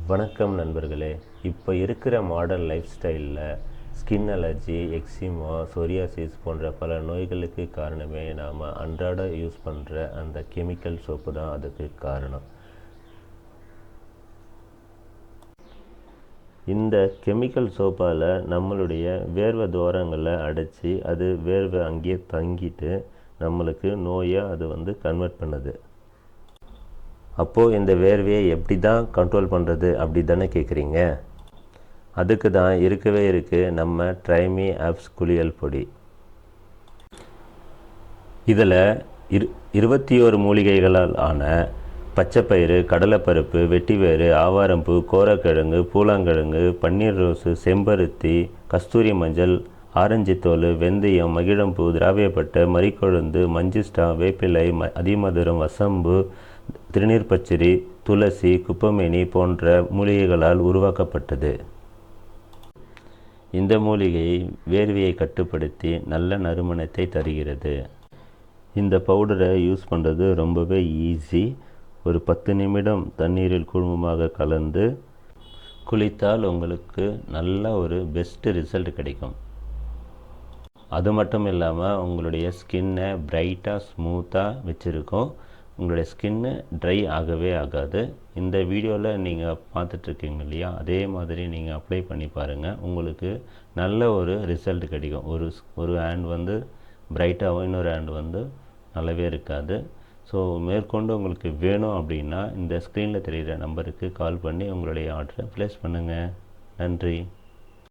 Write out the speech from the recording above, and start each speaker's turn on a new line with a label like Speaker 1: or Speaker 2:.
Speaker 1: வணக்கம் நண்பர்களே. இப்போ இருக்கிற மாடர்ன் லைஃப் ஸ்டைலில் ஸ்கின் அலர்ஜி, எக்ஸிமா, சொரியாசிஸ் போன்ற பல நோய்களுக்கு காரணமே நாம் அன்றாட யூஸ் பண்ணுற அந்த கெமிக்கல் சோப்பு தான் அதுக்கு காரணம். இந்த கெமிக்கல் சோப்பால் நம்மளுடைய வேர்வை துவாரங்களை அடைச்சி அது வேர்வை அங்கேயே தங்கிட்டு நம்மளுக்கு நோயை அது கன்வெர்ட் பண்ணுது. அப்போது இந்த வேர்வையை எப்படி தான் கண்ட்ரோல் பண்ணுறது அப்படி தானே கேட்குறீங்க? அதுக்கு தான் இருக்குது நம்ம ட்ரைமி ஆப்ஸ் குளியல் பொடி. இதில் 21 மூலிகைகளால் ஆன பச்சைப்பயிறு, கடலைப்பருப்பு, வெட்டிவேறு, ஆவாரம்பூ, கோரக்கிழங்கு, பூலாங்கிழங்கு, பன்னீர் ரோஸு, செம்பருத்தி, கஸ்தூரி மஞ்சள், ஆரஞ்சு தோல், வெந்தயம், மகிழம்பூ, திராவியப்பட்டை, மறிக்கொழுந்து, மஞ்சிஸ்டா, வேப்பிலை, அதிமதுரம், வசம்பு, திருநீர் பச்சரி, துளசி, குப்பமேனி போன்ற மூலிகைகளால் உருவாக்கப்பட்டது. இந்த மூலிகை வேர்வையை கட்டுப்படுத்தி நல்ல நறுமணத்தை தருகிறது. இந்த பவுடரை யூஸ் பண்ணுறது ரொம்பவே ஈஸி. ஒரு 10 நிமிடம் தண்ணீரில் குழுமமாக கலந்து குளித்தால் உங்களுக்கு நல்ல ஒரு பெஸ்ட்டு ரிசல்ட் கிடைக்கும். அது மட்டும் இல்லாமல் உங்களுடைய ஸ்கின்னை பிரைட்டாக ஸ்மூத்தாக வச்சுருக்கோம். உங்களுடைய ஸ்கின்னு ட்ரை ஆகவே ஆகாது. இந்த வீடியோவில் நீங்கள் பார்த்துட்ருக்கீங்க இல்லையா, அதே மாதிரி நீங்கள் அப்ளை பண்ணி பாருங்கள். உங்களுக்கு நல்ல ஒரு ரிசல்ட் கிடைக்கும். ஒரு ஹேண்ட் பிரைட்டாகவும் இன்னொரு ஹேண்ட் நல்லாவே இருக்காது. ஸோ மேற்கொண்டு உங்களுக்கு வேணும் அப்படின்னா இந்த ஸ்க்ரீனில் தெரிகிற நம்பருக்கு கால் பண்ணி உங்களுடைய ஆர்டரை ப்ளேஸ் பண்ணுங்கள். நன்றி.